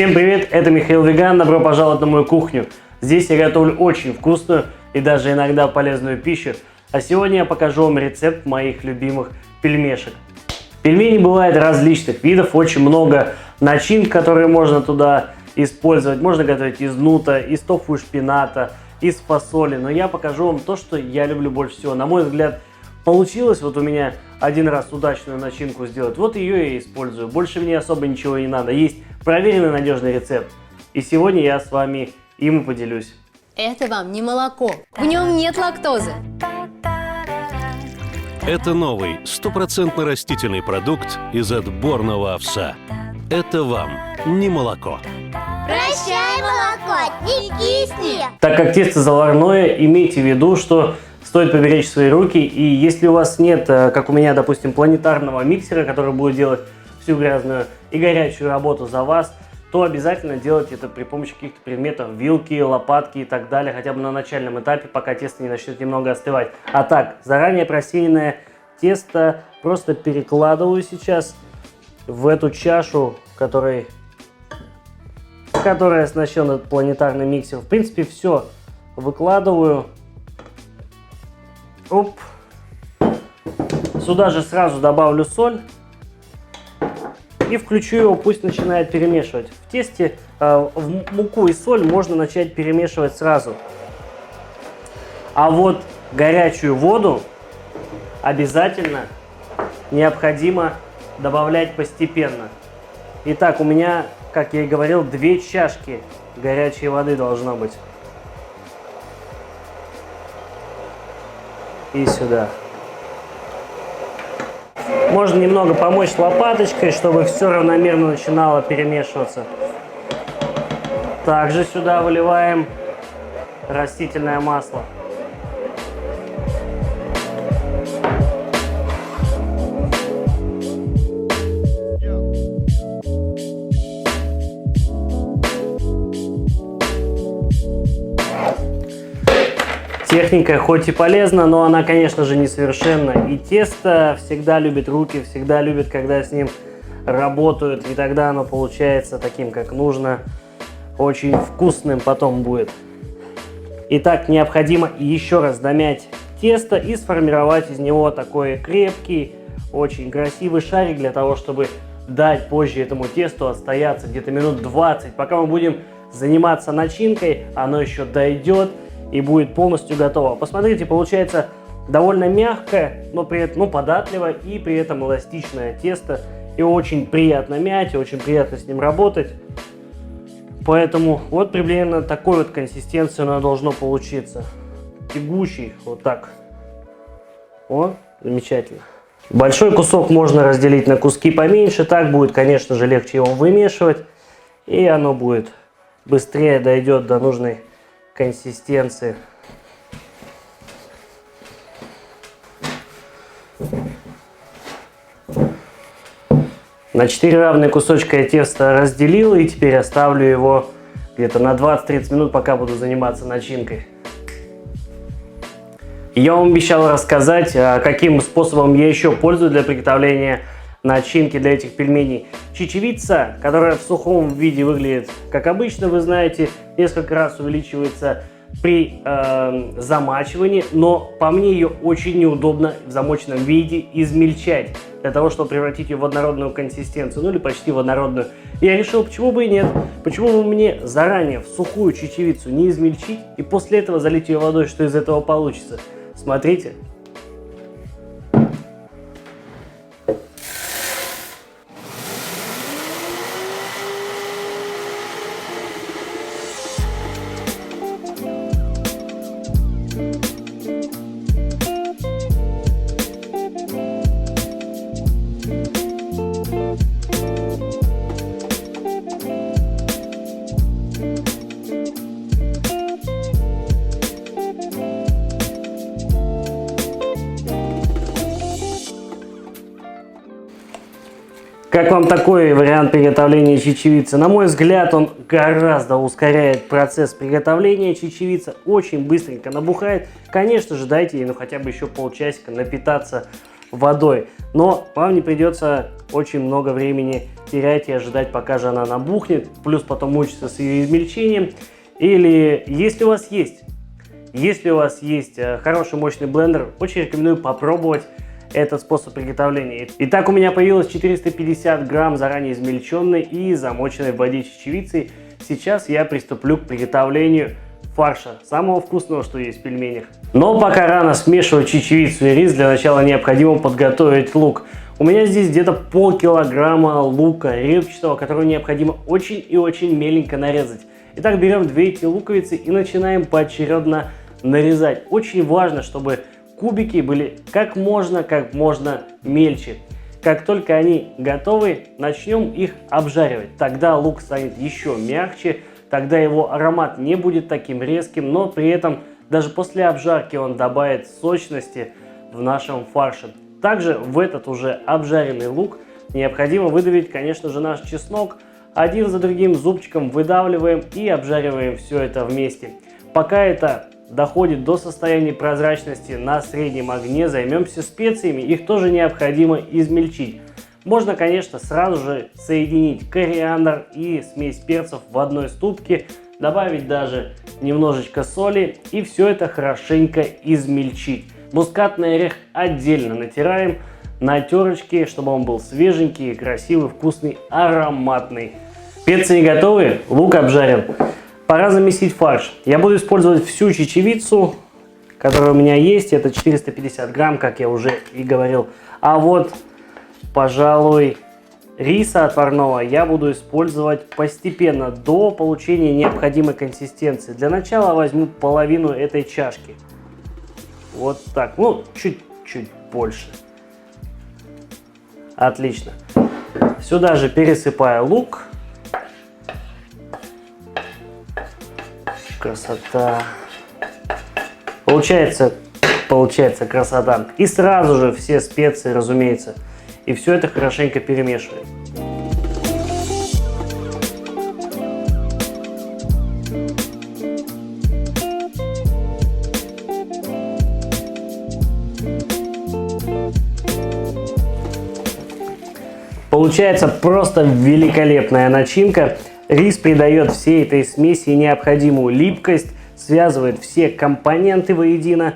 Всем привет, это Михаил Веган, добро пожаловать на мою кухню. Здесь я готовлю очень вкусную и даже иногда полезную пищу. А сегодня я покажу вам рецепт моих любимых пельмешек. Пельмени бывают различных видов, очень много начин, которые можно туда использовать. Можно готовить из нута, из тофу и шпината, из фасоли. Но я покажу вам то, что я люблю больше всего. На мой взгляд, получилось вот у меня один раз удачную начинку сделать. Вот ее я использую. Больше мне особо ничего не надо. Есть проверенный надежный рецепт. И сегодня я с вами им и поделюсь. Это вам не молоко. В нем нет лактозы. Это новый, стопроцентно растительный продукт из отборного овса. Это вам не молоко. Прощай, молоко, не кисни! Так как тесто заварное, имейте в виду, что стоит поберечь свои руки. И если у вас нет, как у меня, допустим, планетарного миксера, который будет делать всю грязную и горячую работу за вас, то обязательно делайте это при помощи каких-то предметов, вилки, лопатки и так далее, хотя бы на начальном этапе, пока тесто не начнет немного остывать. А так, заранее просеянное тесто просто перекладываю сейчас в эту чашу, которой оснащен этот планетарный миксер. В принципе, все выкладываю. Оп. Сюда же сразу добавлю соль. И включу его, пусть начинает перемешивать. В тесте в муку и соль можно начать перемешивать сразу. А вот горячую воду обязательно необходимо добавлять постепенно. Итак, у меня, как я и говорил, 2 чашки горячей воды должно быть. И сюда. Можно немного помочь лопаточкой, чтобы все равномерно начинало перемешиваться. Также сюда выливаем растительное масло. Техника хоть и полезна, но она, конечно же, несовершенна. И тесто всегда любит руки, всегда любит, когда с ним работают. И тогда оно получается таким, как нужно. Очень вкусным потом будет. Итак, необходимо еще раз домять тесто и сформировать из него такой крепкий, очень красивый шарик, для того, чтобы дать позже этому тесту отстояться где-то минут 20. Пока мы будем заниматься начинкой, оно еще дойдет и будет полностью готово. Посмотрите, получается довольно мягкое, но при этом податливое и при этом эластичное тесто. И очень приятно мять, и очень приятно с ним работать. Поэтому вот примерно такой вот консистенции оно должно получиться. Тягучий, вот так. О, замечательно. Большой кусок можно разделить на куски поменьше. Так будет, конечно же, легче его вымешивать. И оно будет быстрее дойдет до нужной консистенции. На 4 равные кусочка я тесто разделил и теперь оставлю его где-то на 20-30 минут, пока буду заниматься начинкой. Я вам обещал рассказать, каким способом я еще пользуюсь для приготовления начинки для этих пельменей. Чечевица, которая в сухом виде выглядит как обычно, вы знаете, несколько раз увеличивается при замачивании, но по мне ее очень неудобно в замоченном виде измельчать, для того, чтобы превратить ее в однородную консистенцию, ну или почти в однородную. Я решил, почему бы и нет, почему бы мне заранее в сухую чечевицу не измельчить и после этого залить ее водой, что из этого получится. Смотрите. Как вам такой вариант приготовления чечевицы? На мой взгляд, он гораздо ускоряет процесс приготовления чечевицы, очень быстренько набухает. Конечно же, дайте ей хотя бы еще полчасика напитаться водой. Но вам не придется очень много времени терять и ожидать, пока же она набухнет, плюс потом мучиться с ее измельчением. Или если у вас есть хороший мощный блендер, очень рекомендую попробовать этот способ приготовления. Итак, у меня появилось 450 грамм заранее измельченной и замоченной в воде чечевицы. Сейчас я приступлю к приготовлению фарша, самого вкусного, что есть в пельменях. Но пока рано смешивать чечевицу и рис, для начала необходимо подготовить лук. У меня здесь где-то полкилограмма лука репчатого, который необходимо очень и очень меленько нарезать. Итак, берем 2 эти луковицы и начинаем поочередно нарезать. Очень важно, чтобы кубики были как можно мельче. Как только они готовы, начнем их обжаривать. Тогда лук станет еще мягче, тогда его аромат не будет таким резким, но при этом даже после обжарки он добавит сочности в нашем фарше. Также в этот уже обжаренный лук необходимо выдавить, конечно же, наш чеснок. Один за другим зубчиком выдавливаем и обжариваем все это вместе. Пока это доходит до состояния прозрачности на среднем огне, займемся специями, их тоже необходимо измельчить. Можно, конечно, сразу же соединить кориандр и смесь перцев в одной ступке, добавить даже немножечко соли и все это хорошенько измельчить. Мускатный орех отдельно натираем на терочке, чтобы он был свеженький, красивый, вкусный, ароматный. Специи готовы, лук обжарен. Пора замесить фарш. Я буду использовать всю чечевицу, которая у меня есть. Это 450 грамм, как я уже и говорил. А вот, пожалуй, риса отварного я буду использовать постепенно, до получения необходимой консистенции. Для начала возьму половину этой чашки. Вот так. Ну, чуть-чуть больше. Отлично. Сюда же пересыпаю лук. Красота. Получается красота. И сразу же все специи, разумеется. И все это хорошенько перемешиваем. Получается просто великолепная начинка. Рис придает всей этой смеси необходимую липкость, связывает все компоненты воедино.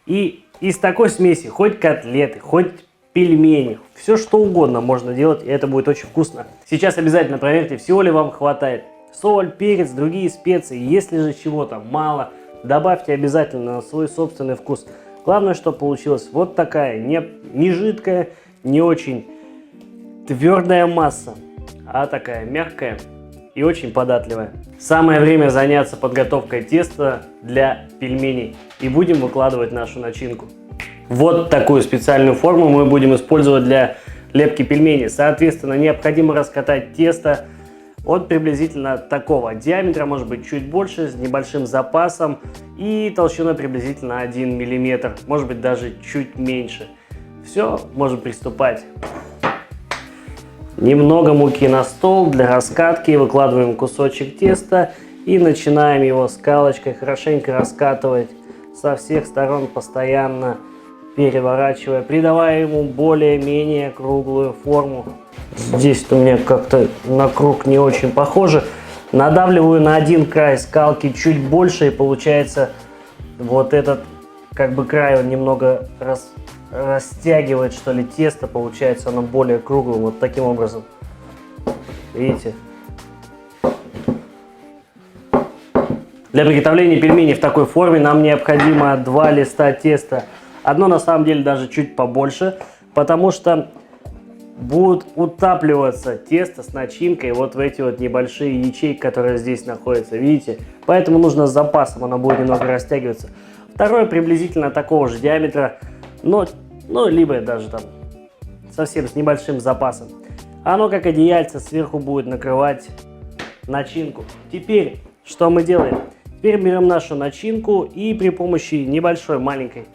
И из такой смеси хоть котлеты, хоть пельмени, все что угодно можно делать, и это будет очень вкусно. Сейчас обязательно проверьте, всего ли вам хватает. Соль, перец, другие специи. Если же чего-то мало, добавьте обязательно на свой собственный вкус. Главное, чтобы получилась вот такая не жидкая, не очень твердая масса, а такая мягкая и очень податливая. Самое время заняться подготовкой теста для пельменей. И будем выкладывать нашу начинку. Вот такую специальную форму мы будем использовать для лепки пельменей. Соответственно, необходимо раскатать тесто от приблизительно такого диаметра, может быть чуть больше, с небольшим запасом и толщиной приблизительно 1 мм, может быть даже чуть меньше. Все, можем приступать. Немного муки на стол для раскатки, выкладываем кусочек теста и начинаем его скалочкой хорошенько раскатывать со всех сторон, постоянно переворачивая, придавая ему более-менее круглую форму. Здесь у меня как-то на круг не очень похоже. Надавливаю на один край скалки чуть больше, и получается вот этот как бы край он немного растягивает, что ли, тесто, получается оно более круглым, вот таким образом. Видите? Для приготовления пельменей в такой форме нам необходимо 2 листа теста. Одно на самом деле даже чуть побольше, потому что будет утапливаться тесто с начинкой вот в эти вот небольшие ячейки, которые здесь находятся, видите? Поэтому нужно с запасом, оно будет немного растягиваться. Второе приблизительно такого же диаметра, но либо даже там совсем с небольшим запасом. Оно как одеяльце сверху будет накрывать начинку. Теперь что мы делаем? Теперь берем нашу начинку и при помощи небольшой маленькой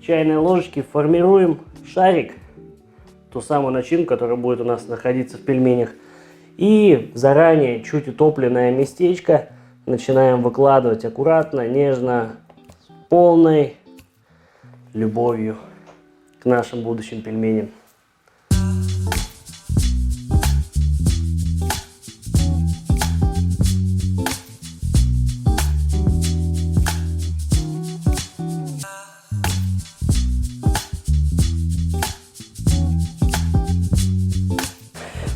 чайной ложечки формируем шарик, ту самую начинку, которая будет у нас находиться в пельменях. И заранее чуть утопленное местечко начинаем выкладывать аккуратно, нежно, с полной любовью. к нашим будущим пельменям.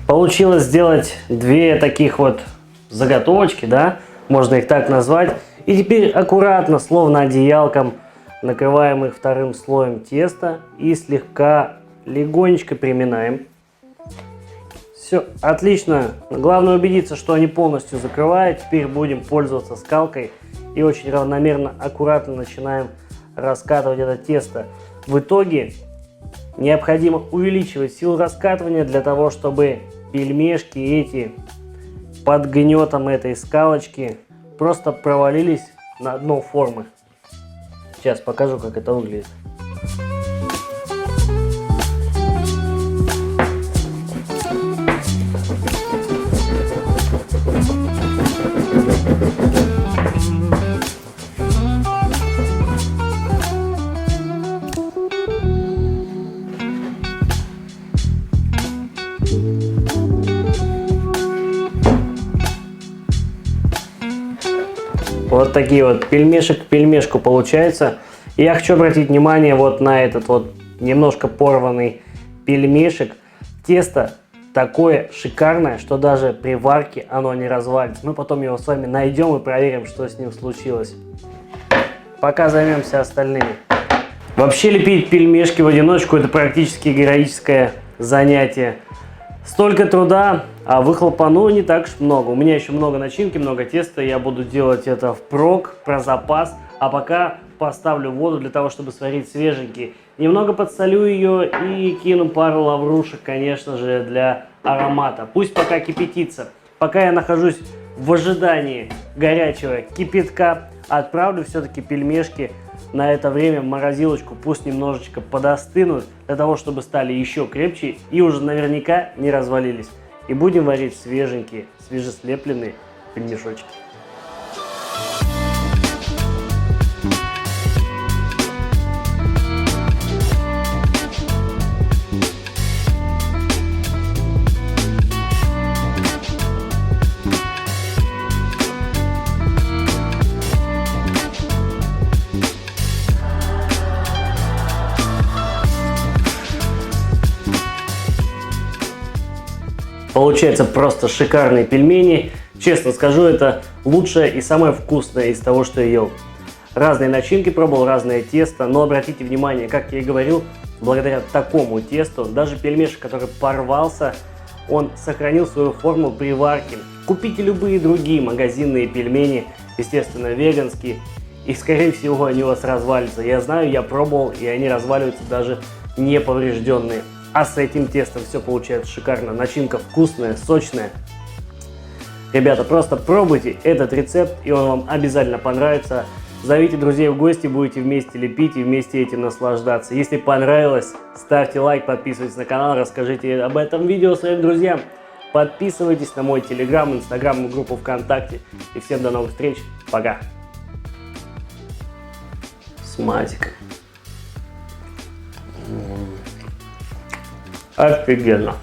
Получилось сделать две таких вот заготовочки, да, можно их так назвать. И теперь аккуратно, словно одеялком, накрываем их вторым слоем теста и слегка, легонечко приминаем. Все, отлично. Главное убедиться, что они полностью закрывают. Теперь будем пользоваться скалкой и очень равномерно, аккуратно начинаем раскатывать это тесто. В итоге необходимо увеличивать силу раскатывания для того, чтобы пельмешки эти под гнетом этой скалочки просто провалились на дно формы. Сейчас покажу, как это выглядит. Вот такие вот пельмешек к пельмешку получается. И я хочу обратить внимание вот на этот вот немножко порванный пельмешек. Тесто такое шикарное, что даже при варке оно не развалится. Мы потом его с вами найдем и проверим, что с ним случилось. Пока займемся остальными. Вообще лепить пельмешки в одиночку — это практически героическое занятие. Столько труда, а выхлопа ну не так уж много. У меня еще много начинки, много теста. Я буду делать это впрок, про запас. А пока поставлю воду для того, чтобы сварить свеженький. Немного подсолю ее и кину пару лаврушек, конечно же, для аромата. Пусть пока кипятится. Пока я нахожусь в ожидании горячего кипятка, отправлю все-таки пельмешки на это время в морозилочку, пусть немножечко подостынут, для того, чтобы стали еще крепче и уже наверняка не развалились. И будем варить свеженькие, свежеслепленные пельмешочки. Получается просто шикарные пельмени. Честно скажу, это лучшее и самое вкусное из того, что я ел. Разные начинки пробовал, разное тесто, но обратите внимание, как я и говорил, благодаря такому тесту, даже пельмешек, который порвался, он сохранил свою форму при варке. Купите любые другие магазинные пельмени, естественно, веганские, и скорее всего они у вас развалятся. Я знаю, я пробовал, и они разваливаются даже не поврежденные. А с этим тестом все получается шикарно. Начинка вкусная, сочная. Ребята, просто пробуйте этот рецепт, и он вам обязательно понравится. Зовите друзей в гости, будете вместе лепить и вместе этим наслаждаться. Если понравилось, ставьте лайк, подписывайтесь на канал, расскажите об этом видео своим друзьям. Подписывайтесь на мой телеграм, инстаграм и группу ВКонтакте. И всем до новых встреч. Пока. С матиком. Офигенно.